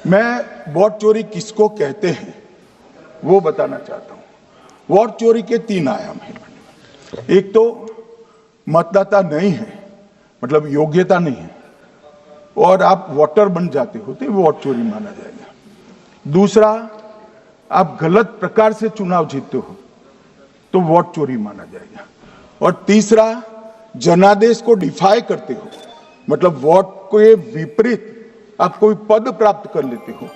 मैं वोट चोरी किसको कहते हैं वो बताना चाहता हूं। वोट चोरी के 3 आयाम हैं। एक तो मतदाता नहीं है, मतलब योग्यता नहीं है, और आप वोटर बन जाते हो तो वोट चोरी माना जाएगा। दूसरा, आप गलत प्रकार से चुनाव जीतते हो तो वोट चोरी माना जाएगा। और तीसरा, जनादेश को डिफाई करते हो, मतलब वोट के विपरीत आप कोई पद प्राप्त कर लेते हो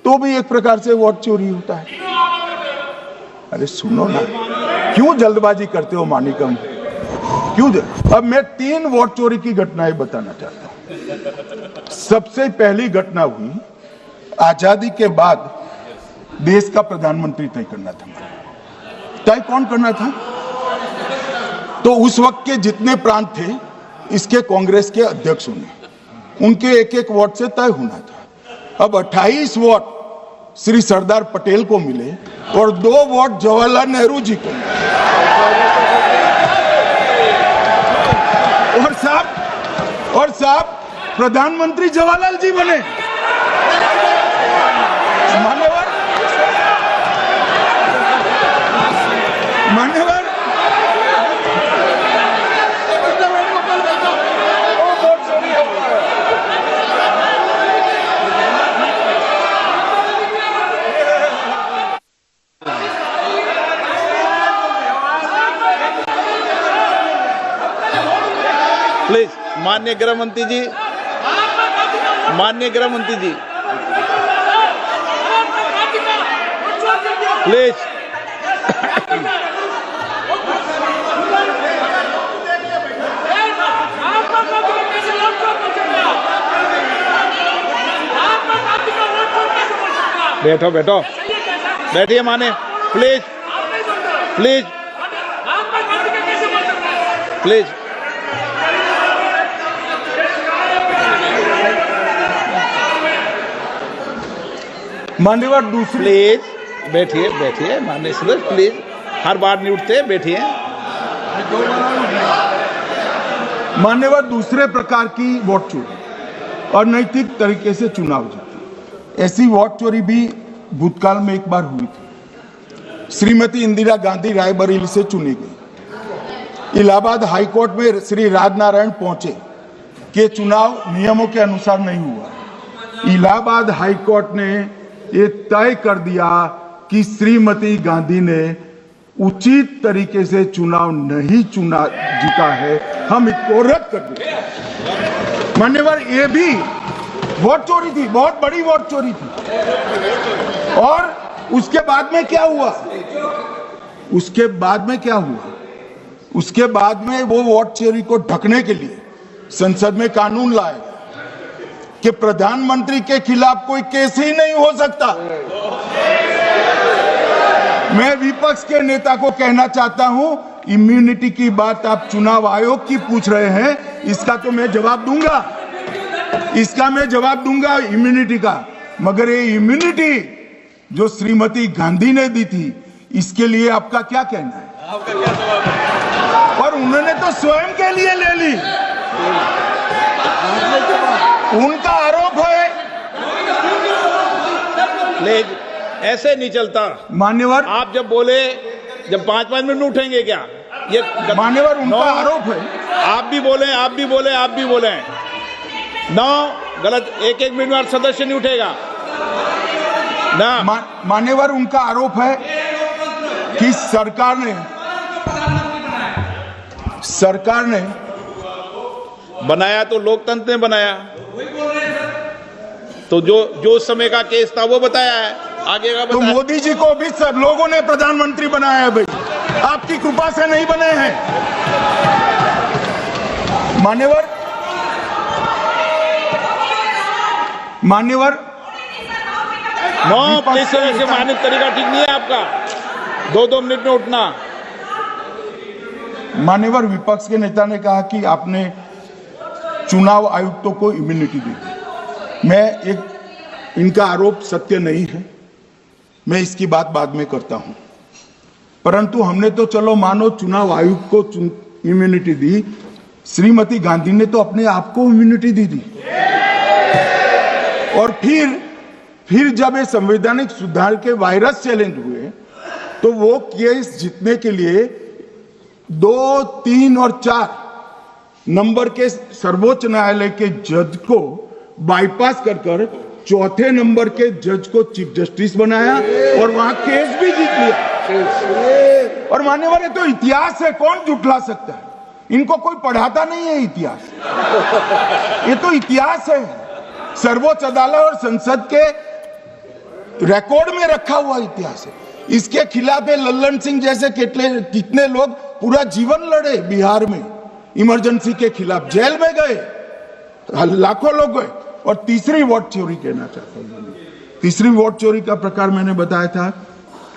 तो भी एक प्रकार से वोट चोरी होता है। अरे सुनो ना, क्यों जल्दबाजी करते हो मानिकम, क्यों? अब मैं 3 वोट चोरी की घटनाएं बताना चाहता हूं। सबसे पहली घटना हुई आजादी के बाद देश का प्रधानमंत्री तय करना था। तय कौन करना था? तो उस वक्त के जितने प्रांत थे इसके कांग्रेस के अध्यक्षों ने, उनके एक एक वोट से तय होना था। अब 28 वोट श्री सरदार पटेल को मिले और 2 वोट जवाहरलाल नेहरू जी को मिले। और साहब प्रधानमंत्री जवाहरलाल जी बने। मान्यवर प्लीज, माननीय गृह मंत्री जी, माननीय गृह मंत्री जी, प्लीज। बैठो बैठो, बैठिए माने, प्लीज प्लीज प्लीज। मान्यवर दूसरी, प्लीज बैठिए बैठिए माननीय सदस्य, प्लीज, हर बार नहीं उठते, बैठिए। मान्यवर दूसरे प्रकार की वोट चोरी और नैतिक तरीके से चुनाव जीती, ऐसी वोट चोरी भी भूतकाल में एक बार हुई थी। श्रीमती इंदिरा गांधी रायबरेली से चुनी गई। इलाहाबाद हाईकोर्ट में श्री राजनारायण पहुंचे कि चुनाव नियमों के अनुसार नहीं हुआ। इलाहाबाद हाईकोर्ट ने ये तय कर दिया कि श्रीमती गांधी ने उचित तरीके से चुनाव नहीं जीता है, हम इसको रद्द कर देते। मान्यवर, ये भी वोट चोरी थी, बहुत बड़ी वोट चोरी थी। और उसके बाद में क्या हुआ? उसके बाद में वो वोट चोरी को ढकने के लिए संसद में कानून लाए कि प्रधानमंत्री के खिलाफ कोई केस ही नहीं हो सकता। मैं विपक्ष के नेता को कहना चाहता हूं, इम्यूनिटी की बात आप चुनाव आयोग की पूछ रहे हैं, इसका तो मैं जवाब दूंगा, इम्यूनिटी का। मगर ये इम्यूनिटी जो श्रीमती गांधी ने दी थी, इसके लिए आपका क्या कहना है? और उन्होंने तो स्वयं के लिए ले ली। उनका आरोप है। प्लीज, ऐसे नहीं चलता मान्यवर। आप जब बोले, जब 5-5 मिनट में उठेंगे क्या? ये मान्यवर, उनका आरोप है। आप भी बोले। 9 गलत, 1-1 मिनट में सदस्य नहीं उठेगा ना। मान्यवर, उनका आरोप है कि सरकार ने बनाया तो लोकतंत्र ने बनाया, तो जो समय का केस था वो बताया है, आगे का तो मोदी जी को भी सब लोगों ने प्रधानमंत्री बनाया है भाई, आपकी कृपा से नहीं बने हैं। मान्यवर से माननीय तरीका ठीक नहीं है आपका, 2-2 मिनट में उठना। मान्यवर, विपक्ष के नेता ने कहा कि आपने चुनाव आयुक्तों को इम्यूनिटी दी। इनका आरोप सत्य नहीं है, मैं इसकी बात बाद में करता हूं। परंतु हमने तो चलो मानो चुनाव आयुक्त को इम्यूनिटी दी, श्रीमती गांधी ने तो अपने आप को इम्यूनिटी दी थी। और फिर जब ये संवैधानिक सुधार के वायरस चैलेंज हुए तो वो केस जीतने के लिए 2, 3 और 4 नंबर के सर्वोच्च न्यायालय के जज को बाईपास कर चौथे नंबर के जज को चीफ जस्टिस बनाया और वहां केस भी जीत लिया। और मान्यवर ये तो इतिहास है, कौन झुठला सकता है? इनको कोई पढ़ाता नहीं है इतिहास, ये तो इतिहास है, सर्वोच्च अदालत और संसद के रिकॉर्ड में रखा हुआ इतिहास है। इसके खिलाफ लल्लन सिंह जैसे कितने लोग पूरा जीवन लड़े बिहार में, इमरजेंसी के खिलाफ जेल में गए, लाखों लोग गए। और तीसरी वोट चोरी कहना चाहता हूं, तीसरी वोट चोरी का प्रकार मैंने बताया था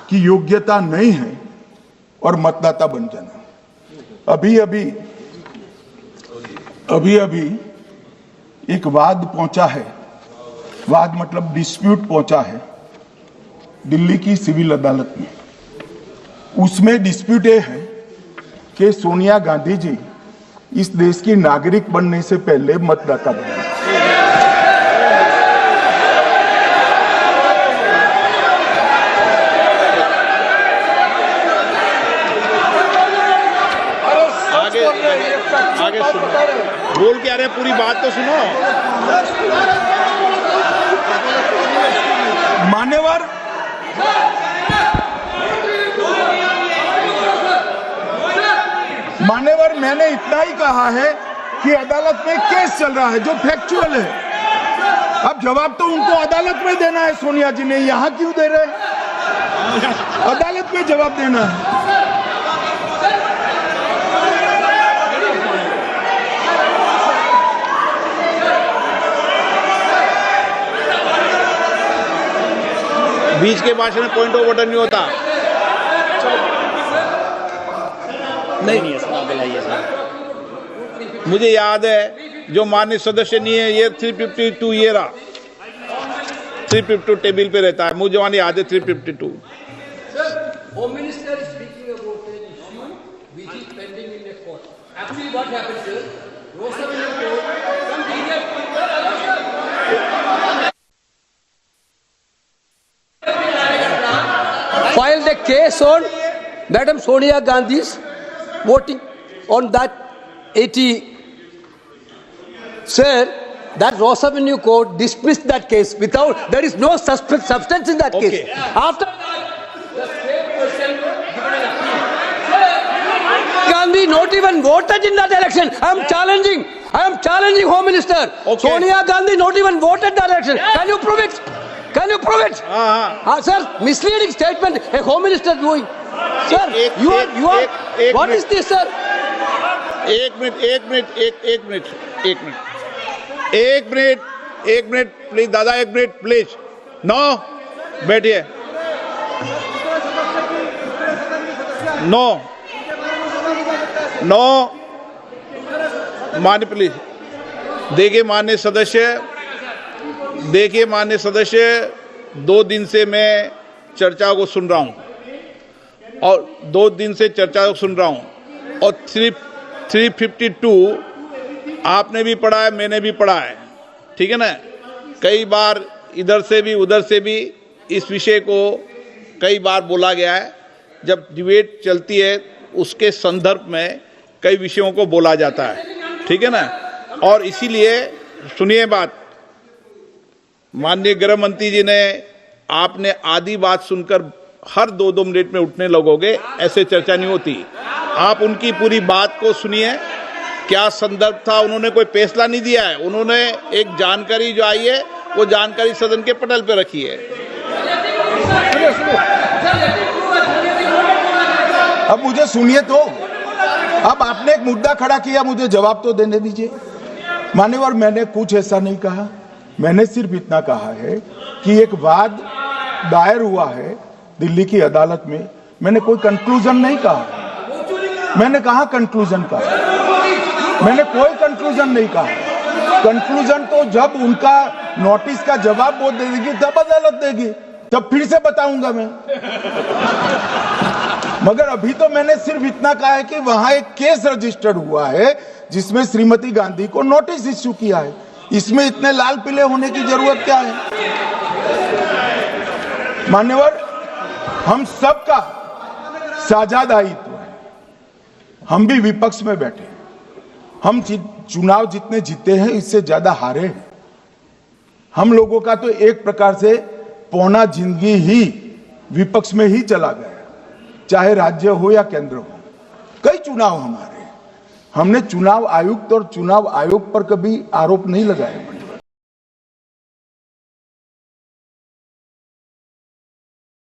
कि योग्यता नहीं है और मतदाता बन जाना। अभी अभी एक वाद पहुंचा है, वाद मतलब डिस्प्यूट पहुंचा है दिल्ली की सिविल अदालत में। उसमें डिस्प्यूट ये है कि सोनिया गांधी जी इस देश की नागरिक बनने से पहले मतदाता बने। आगे सुनो, बोल क्या रहे, पूरी बात तो सुनो। मान्यवर मैंने इतना ही कहा है कि अदालत में केस चल रहा है जो फैक्चुअल है। अब जवाब तो उनको अदालत में देना है, सोनिया जी ने यहां क्यों दे रहे? अदालत में जवाब देना है। बीच के भाषण में पॉइंट ऑफ ऑर्डर नहीं होता। नहीं सर, मुझे याद है जो माननीय सदस्य नहीं है, ये 352 ये रहा, 352 टेबल पे रहता है, मुझे वहां याद है 352। Home Minister is speaking about an issue which is pending in the court. Actually, what happened is, Rosavalli court, some senior filed a case on Madam Sonia Gandhi's voting on that 80. Sir, that Rosavalli court dismissed that case without, there is no substance in that case. After the same person given an appeal. Gandhi not even voted in that election. I am challenging Home Minister. Okay. Sonia Gandhi not even voted that election. Can you prove it? Can you prove it? Sir, misleading statement a Home Minister doing. Sir, you are. What is this, sir? एक minute please दादा, एक minute please. No, बैठिए। No मान्य please. देखिए माननीय सदस्य, 2 दिन से मैं चर्चा को सुन रहा हूं और 2 दिन से चर्चा को सुन रहा हूं और 352 आपने भी पढ़ा है, मैंने भी पढ़ा है, ठीक है ना। कई बार इधर से भी उधर से भी इस विषय को कई बार बोला गया है। जब डिबेट चलती है उसके संदर्भ में कई विषयों को बोला जाता है, ठीक है ना। और इसीलिए सुनिए बात, माननीय गृह मंत्री जी ने, आपने आधी बात सुनकर हर 2-2 मिनट में उठने लगोगे, ऐसे चर्चा नहीं होती। आप उनकी पूरी बात को सुनिए, क्या संदर्भ था, उन्होंने कोई फैसला नहीं दिया है, उन्होंने एक जानकारी जो आई है वो जानकारी सदन के पटल पे रखी है। अब मुझे सुनिए तो, अब आपने एक मुद्दा खड़ा किया, मुझे जवाब तो देने दीजिए। मान्यवर, मैंने कुछ ऐसा नहीं कहा, मैंने सिर्फ इतना कहा है कि एक वाद दायर हुआ है दिल्ली की अदालत में। मैंने कोई कंक्लूजन नहीं कहा, मैंने कहा कंक्लूजन का, मैंने कोई कंक्लूजन नहीं कहा। कंक्लूजन तो जब उनका नोटिस का जवाब वो दे देगी तब अदालत देगी, तब फिर से बताऊंगा मैं। मगर अभी तो मैंने सिर्फ इतना कहा है कि वहां एक केस रजिस्टर्ड हुआ है जिसमें श्रीमती गांधी को नोटिस इश्यू किया है। इसमें इतने लाल पीले होने की जरूरत क्या है? मान्यवर, हम सबका साझा दायित्व है। हम भी विपक्ष में बैठे, हम चुनाव जितने जीते हैं इससे ज्यादा हारे हैं। हम लोगों का तो एक प्रकार से पौना जिंदगी ही विपक्ष में ही चला गया, चाहे राज्य हो या केंद्र हो। कई चुनाव हमारे, हमने चुनाव आयुक्त और चुनाव आयोग पर कभी आरोप नहीं लगाए।